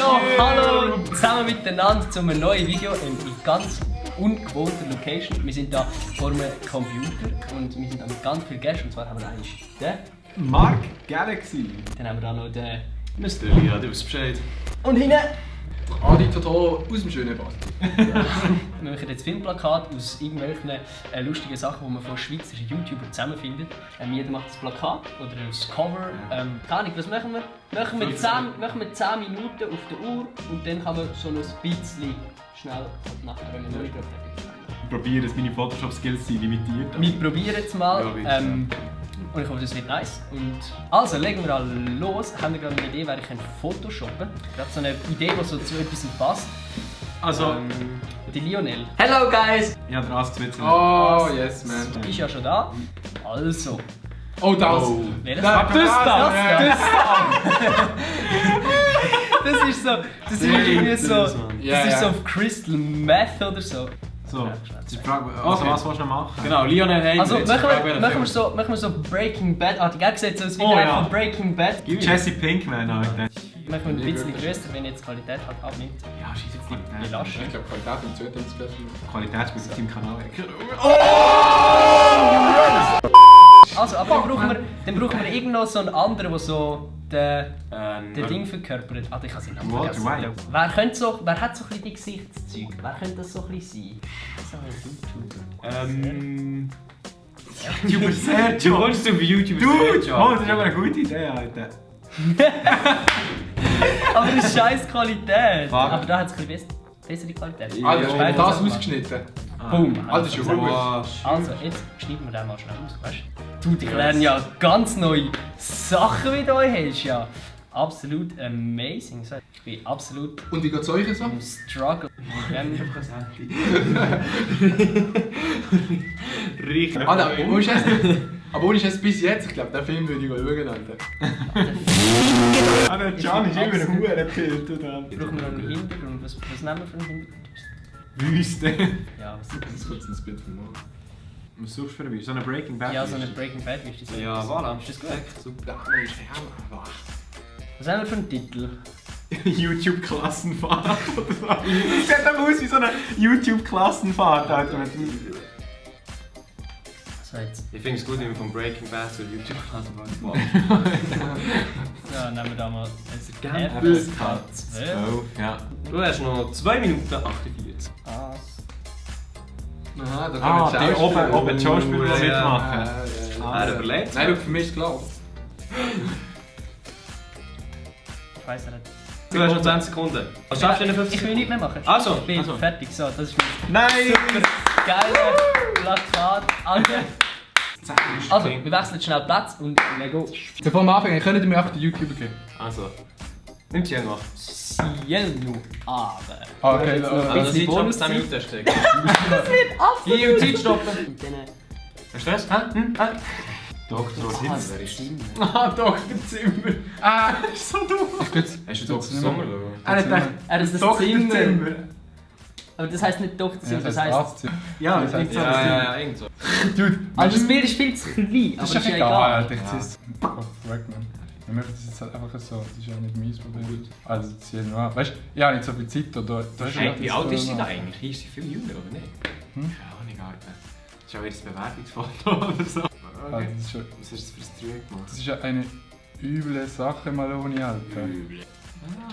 Ja, hallo zusammen miteinander zu einem neuen Video in ganz ungewohnter Location. Wir sind hier vor einem Computer und wir sind da mit ganz vielen Gästen. Und zwar haben wir einen den Mark Galaxy. Dann haben wir da noch den Mr. Lia, du weißt Bescheid. und hinten. Adi Toto aus dem schönen Bad. Wir machen jetzt Filmplakate aus irgendwelchen lustigen Sachen, die man von schweizerischen YouTubern zusammenfindet. Jeder macht das Plakat oder das Cover. Keine Ahnung, was machen wir? Machen wir 10 Minuten auf der Uhr und dann kann man so ein bisschen schnell nachher fertig. Ich probiere, dass meine Photoshop-Skills sind limitiert. Wir probieren es mal. Ja, bitte. Und ich hoffe, das wird nice. Und also, legen wir alle los. Haben wir gerade eine Idee, wer ich Photoshoppen? Gerade so eine Idee, die so zu etwas passt. Also, Die Lionel. Hello guys! ich habe den Ask zu witzen. Oh, yes, man. Ist ja schon da. Also. Oh, das. Wer Das da. Das ist so. Das ist irgendwie so. Das Ja, ist so ja. auf Crystal Meth oder so. So, jetzt ist die Frage, also was willst du noch machen? Genau, Lionel Hayden. Also machen wir so Breaking Bad. Ah, die Gag sieht so aus wie der von Breaking Bad. Jesse Pinkman, Alter. Machen wir ein bisschen grösser, wenn jetzt die Qualität halt abnimmt. Ja, scheiße jetzt nicht. Wir lassen. Ich glaube, Qualität im zweiten Special. Qualität spielt auf deinem Kanal. Also, aber dann brauchen wir irgend noch so einen anderen, der so den Ding verkörpert. Ah, ich kann seinen Namen Walter vergessen. White. Wer hat so ein bisschen die Gesichtszüge? Wer könnte das so ein bisschen sein? YouTuber Sergio. Du wolltest auf YouTube Dude! Oh, das ist aber eine gute Idee, Alter. Aber das ist scheiß Qualität. Fuck. Aber da hat es ein bisschen bessere Qualität. Ah, du Ja, hast ja. das ausgeschnitten. Boom. Ah, das ist ja gut. Also, jetzt schneiden wir den mal schnell aus, weißt du? Du, ich lerne ja ganz neue Sachen, wie du hast, ja. Absolut amazing. So, ich bin absolut Und wie geht's euch so? im Struggle. Richtig. Alter, aber ohne Scheiß bis jetzt, ich glaube, den Film würde ich schauen, Alter. Aber Can ist immer ein Hurenbild, oder? Brauchen wir noch einen Hintergrund? Was nehmen wir für einen Hintergrund? Wüste. Ja, was Das ist kurz ein Bild von mir. Was suchst du für eine Wüste? So eine Breaking Bad? ja, so eine Breaking Bad Wüste. So Ja, etwas. voilà. Ist das gut? Super. Ja, man ist ja. Was haben wir für einen Titel? YouTube-Klassenfahrt oder so. Das sieht doch aus wie so eine YouTube-Klassenfahrt, Alter. So, jetzt. Ich finde es gut, wenn wir von Breaking Bad zu YouTube fahren. Ja, nehmen wir da mal ein FSK 12. Ja. Du hast noch 2 Minuten 48. Aha, da Ah, können die oben die Schauspieler Ja, mitmachen. Er überlebt. Nein, du, für mich ist klar. Ich weiss nicht. Du hast noch 20 Sekunden. Was schaffst du in 50 Ich will nichts mehr machen. Also. Ich bin fertig. So, das ist Nein! super geile Plakat. Also, wir wechseln schnell Platz und Lego. Bevor wir anfangen, können wir mir einfach den YouTuber geben. Also. Nimm sie noch. Cielo aber. Okay, Also, bisschen die Bonus 10 Minuten hast du Das wird absolut. Hier, Zeit stoppen. Und dann Hast du das? Hä? Doktor Zimmer. Ah, Dr. Zimmer. Ah, So dumm. Hast du Dr. Sommer geschaut? Er hat gedacht, Er ist das Doktor Zimmer. Zimmer. Aber das heisst nicht Doktor Zimmer, das heisst. Ja, Das das heißt- ist so. Ja, irgend so. Dude, Also das Bild ist viel zu klein, aber das das ist ist ja ja egal. egal. Ich zieh's. Weg, man. Wir möchten es jetzt halt einfach so, das ist ja nicht mein Problem. Also, das zieh ich nur an. Weißt du, ich habe nicht so viel Zeit da. Hey, wie alt ist sie da eigentlich? Hier ist sie viel jünger, oder nicht? Keine Ahnung, Alter. Das ist auch ihr Bewerbungsfoto oder so. Also, das, ist ja, Was hast du für ein gemacht? das ist ja eine üble Sache, Maloni, Alter.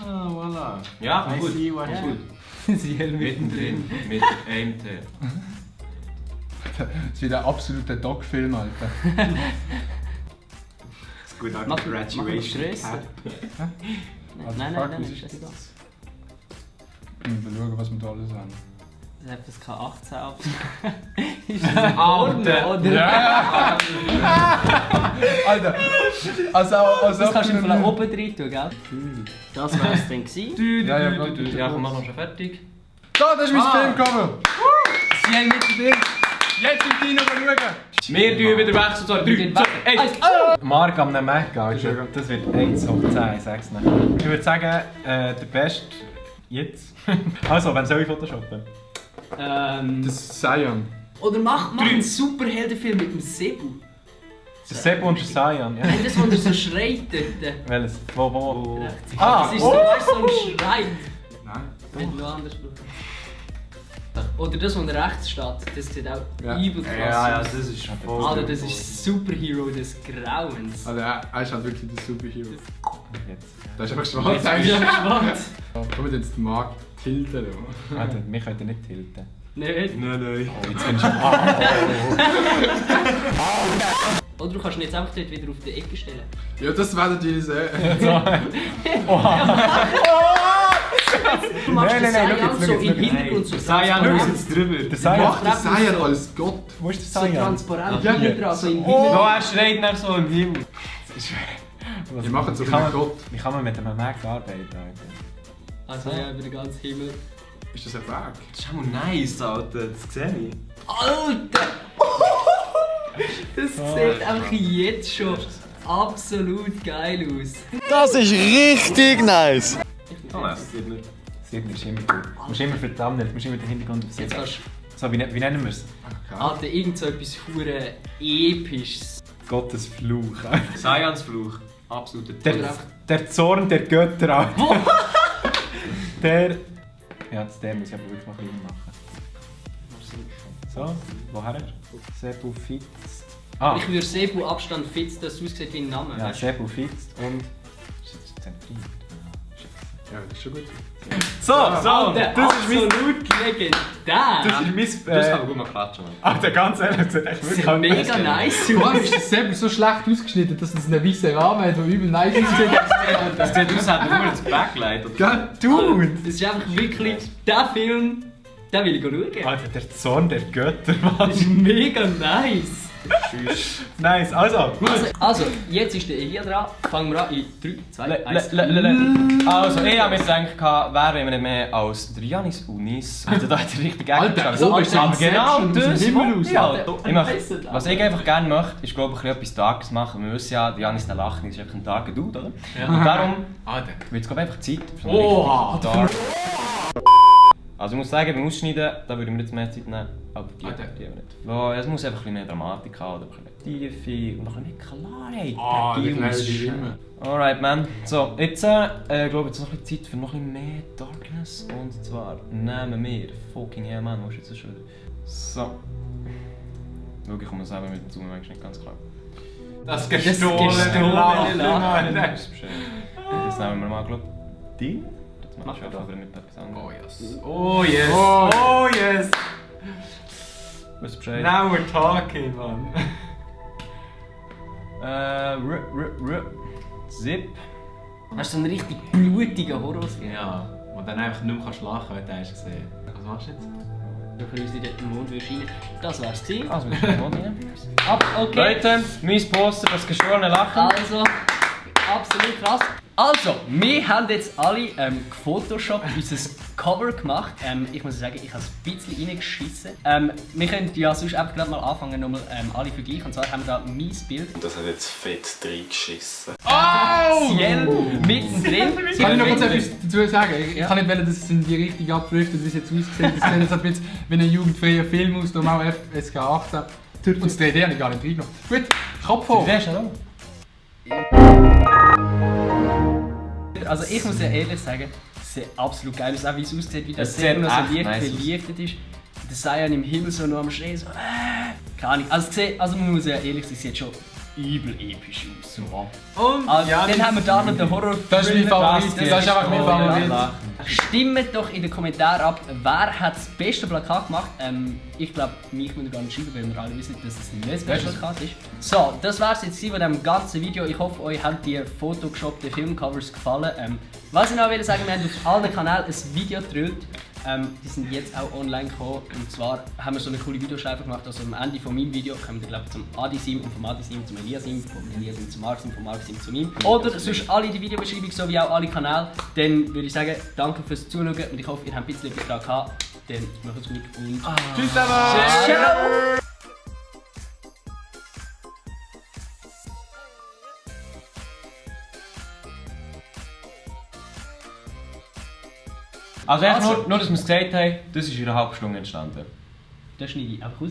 Ah, voilà. Ja, I gut. see what Ja. you Cielo Mittendrin mit einem T. Das ist wieder ein absoluter Doc-Film, Alter. Das ist gut, Mach- Graduation. mach grösser. Also, Nein, fuck, nein, was nein, ist das ist das? Ich will schauen, was wir da alles haben. das FSK 18 ab. Ist das Porno, oder? Ja! Alter! Also Das kannst du von oben rein tun, gell? Das wär's dann gewesen. Ja, Ja, komm, mach noch schon fertig. Da, das ist mein Filmcover! Sie haben mittendrin. Jetzt im Kino schauen! Wir tun wieder wechseln. 3, 2, 1. Mark am Mac, Alter. Das wird 1 auf 10, ich sag's nicht. Ich würde sagen, der Beste jetzt. Also, wen soll ich photoshoppen? Das ist Sion. Oder mach einen Superheldenfilm mit dem Sebu. Der Sebo und der Sayan. Ja. Nein, das, wo er so schreit dort. Welches? Wo? Rechts. Ah, Das ist so, weißt, du, so ein Schrei. Nein. Hätte noch anders schauen. Oder das, wo rechts steht, das sieht auch Ja. übel krass Ja, aus. das ist schon voll. Alter, das ist Superhero des Grauens. Also er ist halt wirklich der Superhero. Jetzt. Der ist einfach Jetzt schwarz bist du eigentlich. schwarz. Komm wir jetzt den Markt tilten. Alter, wir können nicht tilten. Nicht? Nein. Oh, jetzt bin ich schon... Oder du kannst ihn jetzt einfach dort wieder auf die Ecke stellen. Ja, das werdet ihr sehen. Du machst Nein, den nein, nein, Saiyan schau so jetzt, im schau jetzt. Hintergrund so Sayan ist jetzt drüber. Der Sayan... Macht den Seier als Gott. Wo ist der so Sayan? transparent Ja, hinten dran, so im Oh, Himmel. er schreit nach so im Himmel. Wir machen so Wie kann einen man- Gott. Wie kann man mit einem Mac arbeiten? Alter? Also ja, über den ganzen Himmel. Ist das ein Weg? Das ist auch nice, Alter. Das sehe ich. Alter! Das sieht einfach jetzt schon absolut geil aus. Das ist richtig nice. Oh nein, das sieht nicht. Sieben ist immer gut. Du musst immer verdammt, du musst immer den Hintergrund Jetzt aufsetzen. kannst So, wie nennen wir es? du, Alter, irgend so etwas hure Episches. Gottes Fluch. Sayans Fluch. Absoluter Der Zorn der Götter. Alter. Der... Ja, der muss ich aber wirklich noch klein machen. So, woher? Sebu fitzt. Ah, Ich würde Sebu Abstand fitz, dass es aussieht wie ein Name. ja, weißt du? Sebu fitzt und... Ist jetzt zentriert? Ja, das ist schon gut. So, Alter, das ist mein... absolut legendär! Das ist mein... Das kann man gut mal klatschen. Alter, ganz ehrlich, das sieht echt Das wirklich sieht mega nice Vor allem aus. ist das selber so schlecht ausgeschnitten, dass es einen weißen Rahmen hat, der übel nice aussieht. Das sieht aus, als nur das Backlight. Oder? Gell? Dude! Das ist einfach wirklich der Film, den will ich schauen. Alter, der Zorn der Götter, Mann. Das ist mega nice. Nice, also, gut. Also, jetzt ist der Elia dran. Fangen wir an in 3, 2, 1. Also, ich habe mir gedacht, wer wäre nicht mehr als der Janis Unis. Also, da hat er richtig Alter, so so ist aber es genau aus dem das. Himmel raus. Ja, Alter. ich möchte, was ich einfach gerne möchte, ist glaube ich etwas Darkes machen. Wir wissen ja, der Janis der Lachen ist einfach ein darker Dude, oder? Und darum Alter. wird es glaube ich einfach Zeit für so Oha. richtig Dark. Also ich muss sagen, beim Ausschneiden, da würde ich mir jetzt mehr Zeit nehmen. Aber die aber nicht. Weil es muss einfach ein bisschen mehr Dramatik haben, oder ein bisschen mehr Tiefe und noch ein bisschen mehr Klarheit. Ah, Der die Gil kleine muss Stimme. Alright, man. So, jetzt glaube ich, jetzt noch ein bisschen Zeit für noch ein bisschen mehr Darkness. Und zwar nehmen wir fucking hell, man, wo ist jetzt das schon wieder? So. Schau, ich komme selber mit dem Zoom, manchmal nicht ganz klar. Das gestohlene Lachen. Das ist bescheuert. Jetzt nehmen wir mal, glaube ich, die. Das mache ich einfach wieder mit etwas anderem. Oh yes. Oh yes! Oh yes! Was Bescheid? Now we're talking, man. Zip. Hast du so einen richtig blutigen Horrorfilm? Ja, und dann einfach nicht mehr lachen kannst, wenn du hast gesehen. Was machst du jetzt? Du kannst uns in den Mond erscheinen. Das wär's gewesen. Also, wir sind mal rein. Aber okay. Leute, mein Poster, das geschworene Lachen. Also, absolut krass. Also, wir haben jetzt alle gefotoshoppt, unser Cover gemacht. Ich muss sagen, ich habe ein bisschen reingeschissen. Wir können ja sonst einfach gerade mal anfangen, nochmal alle vergleichen. Und zwar haben wir da mein Bild. Das hat jetzt fett reingeschissen. Ciel mittendrin. Kann ich noch kurz etwas dazu sagen? Ich Ja. kann nicht wollen, dass es in die Richtung abdriftet, wie es jetzt aussieht. Das sieht jetzt ein bisschen wie ein jugendfreier Film aus, darum auch FSK 18. Und das 3D habe ich gar nicht reingenommen. Gut, Kopf hoch. Wer ist denn Also ich muss ja ehrlich sagen, es sieht absolut geil aus, auch wie es aussieht, wie der Es Szene sieht noch so echt leicht nice aus. beleuchtet ist. Der Saiyan im Himmel so noch am Schreien, so keine Ahnung. Also, also man muss ja ehrlich sein, es sieht schon übel episch aus. Und Also, dann haben wir da noch den Horror. Das ist mein Favorit. Das ist einfach mein Favorit. Stimmt doch in den Kommentaren ab, wer hat das beste Plakat gemacht. Ich glaube, mich muss gar nicht schreiben, weil wir alle wissen, dass es nicht das beste Plakat ist. So, das war es jetzt von diesem ganzen Video. Ich hoffe, euch haben die photoshoppten Filmcovers gefallen. Was ich noch will sagen, wir haben auf allen Kanälen ein Video gedreht. Die sind jetzt auch online gekommen. Und zwar haben wir so eine coole Videoschleife gemacht. Also am Ende von meinem Video kommen wir glaube zum Adi-Sim und vom Adi-Sim zum Eliasim, vom Eliasim zum Mark-Sim, vom Mark-Sim zu mir. Oder sonst alle in die Videobeschreibung, sowie auch alle Kanäle. Dann würde ich sagen, danke fürs Zuschauen und ich hoffe, ihr habt ein bisschen etwas daran gehabt. Dann machen wir es gut und Tschüss zusammen! ciao! Also, einfach nur, dass wir es gesagt haben, das ist in einer halben Stunde entstanden. Das schneide ich einfach raus.